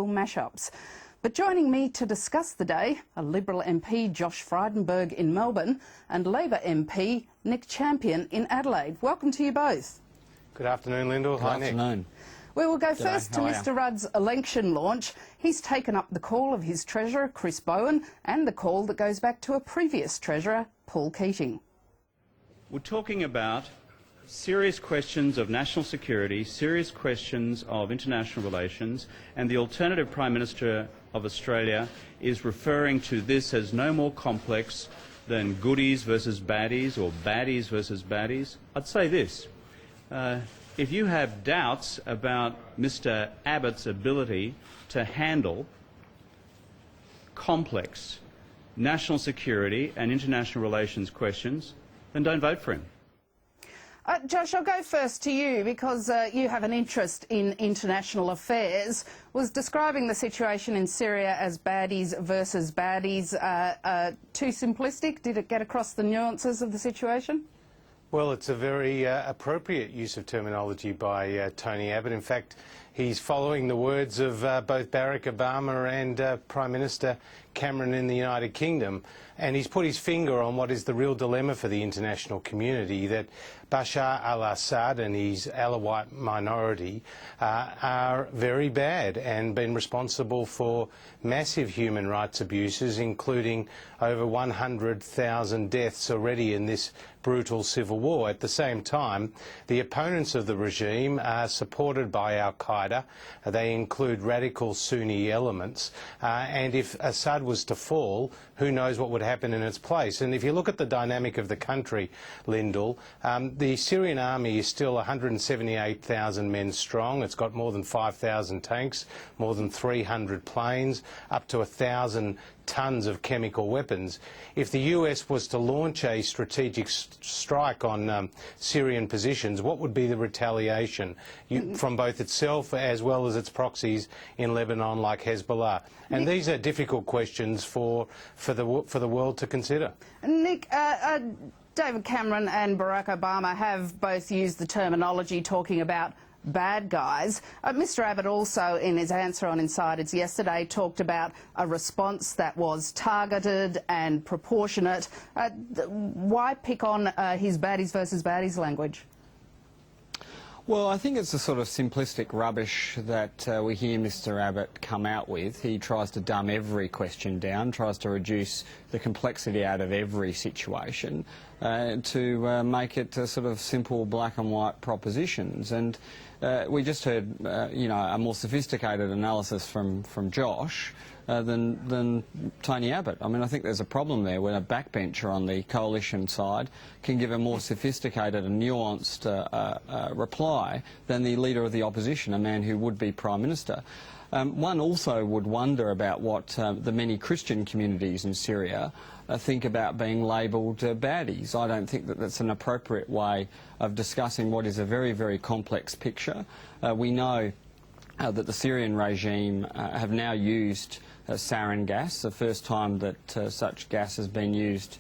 mashups. But joining me to discuss the day are Liberal MP Josh Frydenberg in Melbourne and Labor MP Nick Champion in Adelaide. Welcome to you both. Good afternoon, Lyndall. Hi, Nick. Good afternoon. We will go first to Mr Rudd's election launch. He's taken up the call of his Treasurer, Chris Bowen, and the call that goes back to a previous Treasurer, Paul Keating. We're talking about serious questions of national security, serious questions of international relations, and the alternative Prime Minister of Australia is referring to this as no more complex than goodies versus baddies or baddies versus baddies. I'd say this. If you have doubts about Mr Abbott's ability to handle complex national security and international relations questions, then don't vote for him. Josh, I'll go first to you because you have an interest in international affairs. Was describing the situation in Syria as baddies versus baddies too simplistic? Did it get across the nuances of the situation? Well, it's a very appropriate use of terminology by Tony Abbott. In fact, he's following the words of both Barack Obama and Prime Minister Cameron in the United Kingdom, and he's put his finger on what is the real dilemma for the international community, that Bashar al-Assad and his Alawite minority are very bad and been responsible for massive human rights abuses, including over 100,000 deaths already in this brutal civil war. At the same time, the opponents of the regime are supported by al-Qaeda. They include radical Sunni elements, and if Assad was to fall, who knows what would happen in its place. And if you look at the dynamic of the country, Lyndall, the Syrian army is still 178,000 men strong. It's got more than 5,000 tanks, more than 300 planes, up to 1,000 tons of chemical weapons. If the US was to launch a strategic strike on Syrian positions, what would be the retaliation from both itself as well as its proxies in Lebanon like Hezbollah? And these are difficult questions for the world to consider. Nick, David Cameron and Barack Obama have both used the terminology talking about bad guys. Mr Abbott also, in his answer on Insiders yesterday, talked about a response that was targeted and proportionate. Why pick on his baddies versus baddies language? Well, I think it's a sort of simplistic rubbish that we hear Mr Abbott come out with. He tries to dumb every question down, tries to reduce the complexity out of every situation to make it sort of simple black and white propositions. And we just heard, you know, a more sophisticated analysis from Josh than Tony Abbott. I mean, I think there's a problem there when a backbencher on the coalition side can give a more sophisticated and nuanced reply than the leader of the opposition, a man who would be Prime Minister. One also would wonder about what the many Christian communities in Syria think about being labelled baddies. I don't think that that's an appropriate way of discussing what is a very, very complex picture. We know that the Syrian regime have now used sarin gas, the first time that such gas has been used,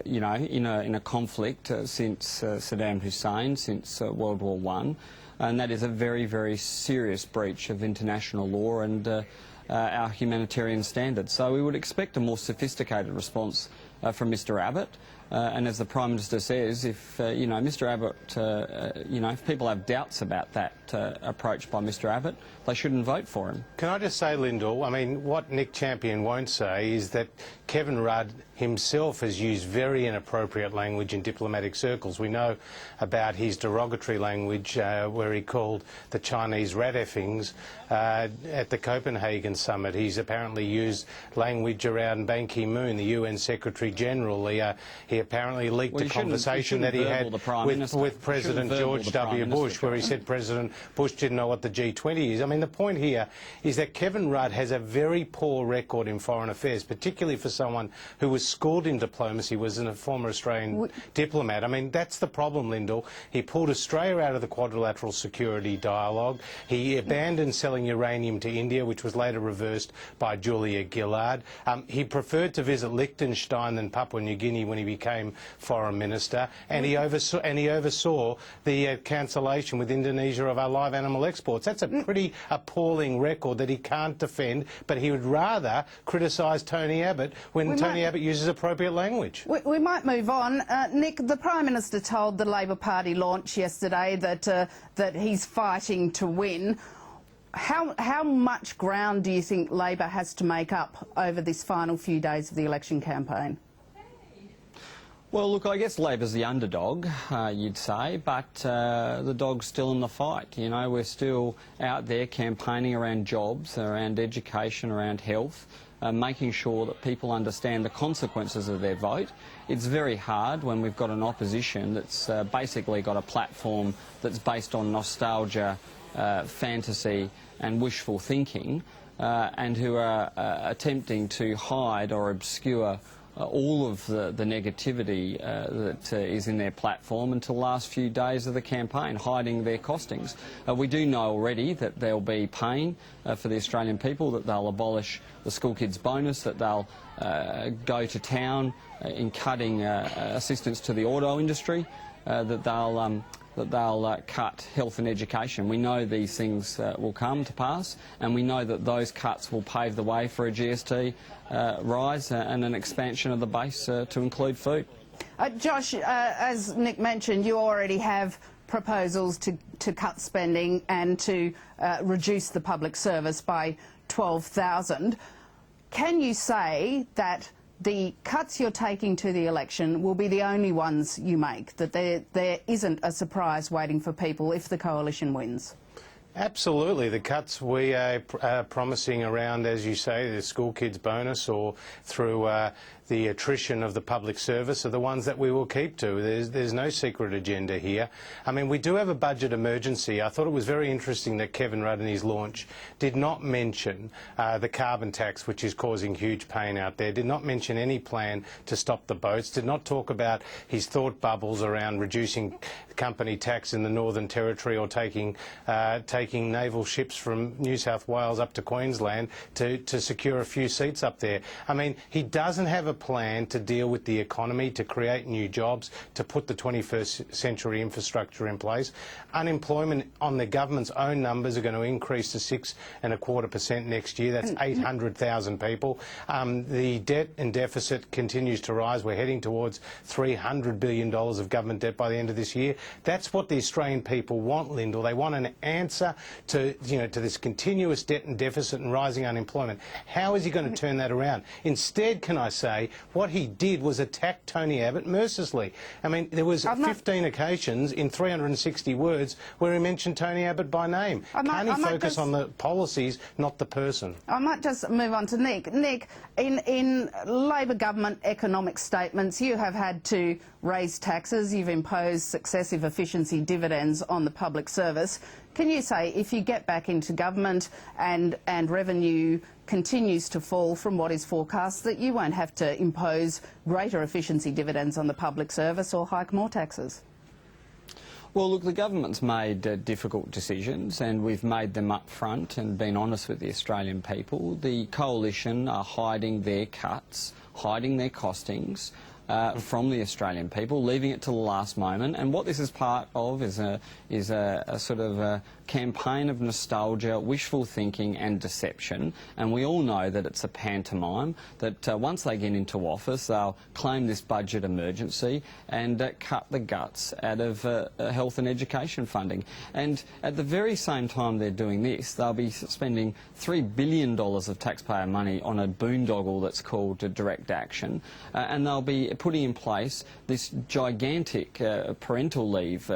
you know, in a conflict since Saddam Hussein, since World War I, and that is a very, very serious breach of international law and our humanitarian standards. So we would expect a more sophisticated response from Mr Abbott. And as the Prime Minister says, if you know, Mr Abbott, you know, if people have doubts about that approach by Mr Abbott, they shouldn't vote for him. Can I just say, Lyndall, I mean, what Nick Champion won't say is that Kevin Rudd himself has used very inappropriate language in diplomatic circles. We know about his derogatory language where he called the Chinese rat effings at the Copenhagen summit. He's apparently used language around Ban Ki-moon, the UN Secretary General. He apparently leaked a conversation that he had with President George W. Bush, where he said President Bush didn't know what the G20 is. I mean, the point here is that Kevin Rudd has a very poor record in foreign affairs, particularly for someone who was schooled in diplomacy, was a former Australian diplomat. I mean, that's the problem, Lyndall. He pulled Australia out of the quadrilateral security dialogue. He abandoned selling uranium to India, which was later reversed by Julia Gillard. He preferred to visit Liechtenstein than Papua New Guinea when he became became Foreign Minister, and he oversaw the cancellation with Indonesia of our live animal exports. That's a pretty appalling record that he can't defend, but he would rather criticise Tony Abbott when Tony Abbott uses appropriate language. We might move on. Nick, the Prime Minister told the Labor Party launch yesterday that he's fighting to win. How much ground do you think Labor has to make up over this final few days of the election campaign? Well, look, I guess Labor's the underdog, you'd say, but the dog's still in the fight. You know, we're still out there campaigning around jobs, around education, around health, making sure that people understand the consequences of their vote. It's very hard when we've got an opposition that's basically got a platform that's based on nostalgia, fantasy and wishful thinking, and who are attempting to hide or obscure all of the negativity that is in their platform until the last few days of the campaign, hiding their costings. We do know already that there'll be pain for the Australian people, that they'll abolish the school kids bonus, that they'll go to town in cutting assistance to the auto industry, that they'll cut health and education. We know these things will come to pass, and we know that those cuts will pave the way for a GST rise and an expansion of the base to include food. Josh, as Nick mentioned, you already have proposals to cut spending and to reduce the public service by 12,000. Can you say that the cuts you're taking to the election will be the only ones you make, that there isn't a surprise waiting for people if the coalition wins? Absolutely. The cuts we are promising around, as you say, the school kids bonus or through the attrition of the public service are the ones that we will keep to. There's no secret agenda here. I mean, we do have a budget emergency. I thought it was very interesting that Kevin Rudd in his launch did not mention the carbon tax, which is causing huge pain out there, did not mention any plan to stop the boats, did not talk about his thought bubbles around reducing company tax in the Northern Territory or taking naval ships from New South Wales up to Queensland to secure a few seats up there. I mean, he doesn't have a plan to deal with the economy, to create new jobs, to put the 21st century infrastructure in place. Unemployment on the government's own numbers are going to increase to 6.25% next year. That's 800,000 people. The debt and deficit continues to rise. We're heading towards $300 billion of government debt by the end of this year. That's what the Australian people want, Lyndall. They want an answer to this continuous debt and deficit and rising unemployment. How is he going to turn that around? Instead, can I say, what he did was attack Tony Abbott mercilessly. I mean, there was 15 occasions in 360 words where he mentioned Tony Abbott by name. Can he focus on the policies, not the person? I might just move on to Nick. Nick, in Labor government economic statements, you have had to raise taxes, you've imposed successive efficiency dividends on the public service. Can you say, if you get back into government and revenue continues to fall from what is forecast, that you won't have to impose greater efficiency dividends on the public service or hike more taxes? Well, look, the government's made difficult decisions, and we've made them up front and been honest with the Australian people. The coalition are hiding their cuts, hiding their costings from the Australian people, leaving it to the last moment. And what this is part of is a sort of a campaign of nostalgia, wishful thinking and deception. And we all know that it's a pantomime, that once they get into office, they'll claim this budget emergency and cut the guts out of health and education funding. And at the very same time they're doing this, they'll be spending $3 billion of taxpayer money on a boondoggle that's called direct action, and they'll be putting in place this gigantic parental leave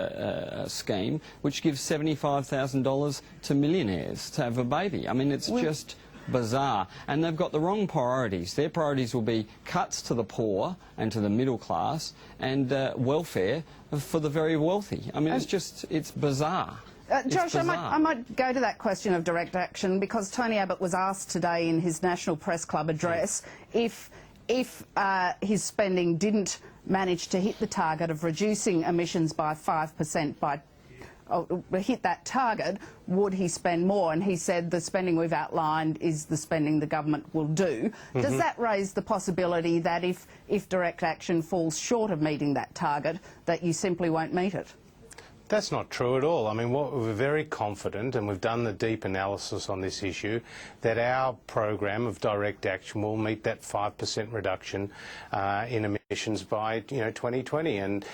scheme, which gives $75,000 to millionaires to have a baby. I mean, it's just bizarre. And they've got the wrong priorities. Their priorities will be cuts to the poor and to the middle class and welfare for the very wealthy. I mean, it's bizarre. Josh, I might go to that question of direct action, because Tony Abbott was asked today in his National Press Club address if his spending didn't manage to hit the target of reducing emissions by 5% by hit that target, would he spend more? And he said the spending we've outlined is the spending the government will do. Does that raise the possibility that if direct action falls short of meeting that target, that you simply won't meet it? That's not true at all. I mean, we're very confident, and we've done the deep analysis on this issue, that our program of direct action will meet that 5% reduction in emissions by 2020, and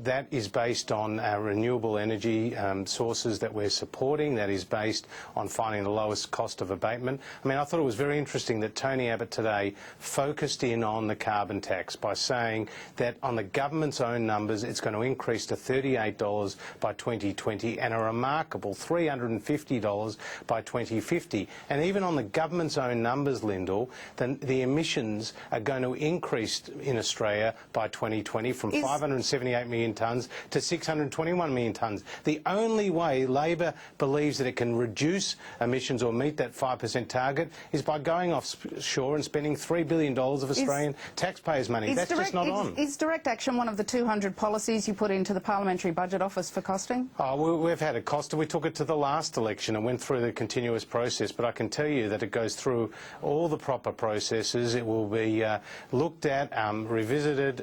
that is based on our renewable energy sources that we're supporting. That is based on finding the lowest cost of abatement. I mean, I thought it was very interesting that Tony Abbott today focused in on the carbon tax by saying that on the government's own numbers, it's going to increase to $38 by 2020 and a remarkable $350 by 2050. And even on the government's own numbers, Lyndall, the emissions are going to increase in Australia by 2020 from 578 million tonnes to 621 million tonnes. The only way Labor believes that it can reduce emissions or meet that 5% target is by going offshore and spending $3 billion of Australian taxpayers' money. That's just not on. Is direct action one of the 200 policies you put into the Parliamentary Budget Office for costing? Oh, we've had a cost. We took it to the last election and went through the continuous process, but I can tell you that it goes through all the proper processes. It will be looked at, revisited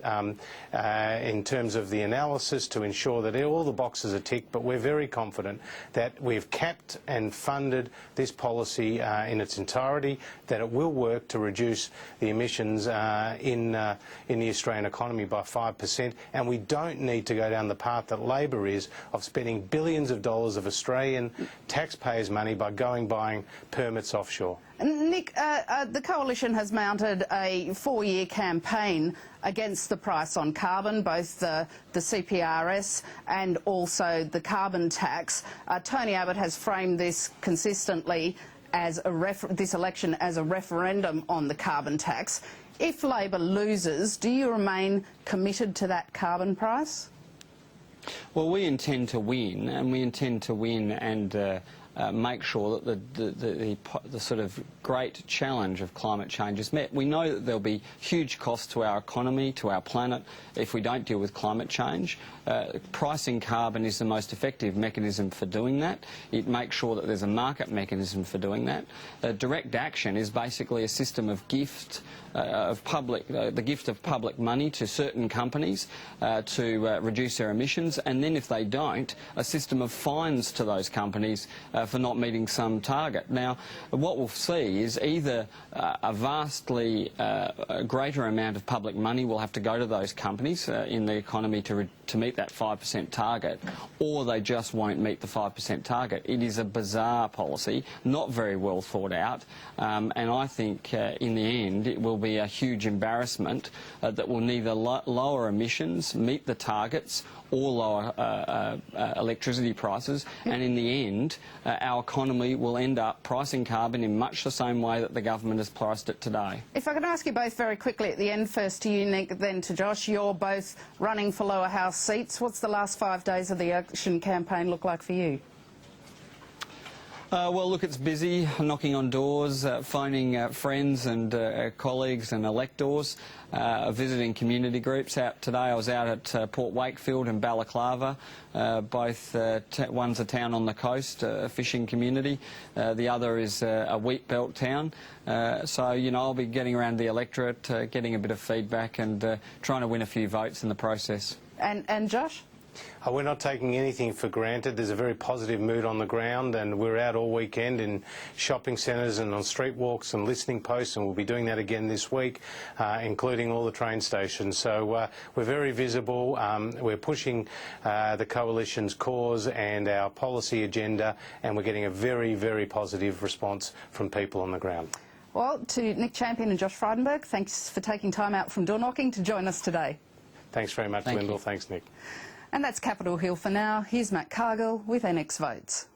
in terms of the analysis to ensure that all the boxes are ticked, but we're very confident that we've capped and funded this policy in its entirety, that it will work to reduce the emissions in the Australian economy by 5%, and we don't need to go down the path that Labor is of spending billions of dollars of Australian taxpayers' money by buying permits offshore. Nick, the Coalition has mounted a 4-year campaign against the price on carbon, both the CPRS and also the carbon tax. Tony Abbott has framed this consistently as this election as a referendum on the carbon tax. If Labor loses, do you remain committed to that carbon price? Well, we intend to win, and we intend to win and make sure that the sort of great challenge of climate change is met. We know that there'll be huge costs to our economy, to our planet, if we don't deal with climate change. Pricing carbon is the most effective mechanism for doing that. It makes sure that there's a market mechanism for doing that. Direct action is basically a system of gift the gift of public money to certain companies to reduce their emissions, and then if they don't, a system of fines to those companies for not meeting some target. Now, what we'll see is either a vastly greater amount of public money will have to go to those companies in the economy to meet that 5% target, or they just won't meet the 5% target. It is a bizarre policy, not very well thought out, and I think in the end it will be a huge embarrassment that will neither lower emissions, meet the targets, or lower electricity prices, and in the end our economy will end up pricing carbon in much the same way that the government has priced it today. If I could ask you both very quickly at the end, first to you, Nick, then to Josh, you're both running for lower house seats. What's the last 5 days of the election campaign look like for you? Well, look, it's busy, knocking on doors, phoning friends and colleagues and electors, visiting community groups. Today I was out at Port Wakefield and Balaclava, both one's a town on the coast, a fishing community, the other is a wheat belt town. So, you know, I'll be getting around the electorate, getting a bit of feedback and trying to win a few votes in the process. And Josh? We're not taking anything for granted. There's a very positive mood on the ground, and we're out all weekend in shopping centres and on street walks and listening posts, and we'll be doing that again this week, including all the train stations. So we're very visible. We're pushing the Coalition's cause and our policy agenda, and we're getting a very, very positive response from people on the ground. Well, to Nick Champion and Josh Frydenberg, thanks for taking time out from door knocking to join us today. Thanks very much, Lyndall. Thanks, Nick. And that's Capitol Hill for now. Here's Matt Cargill with NX Votes.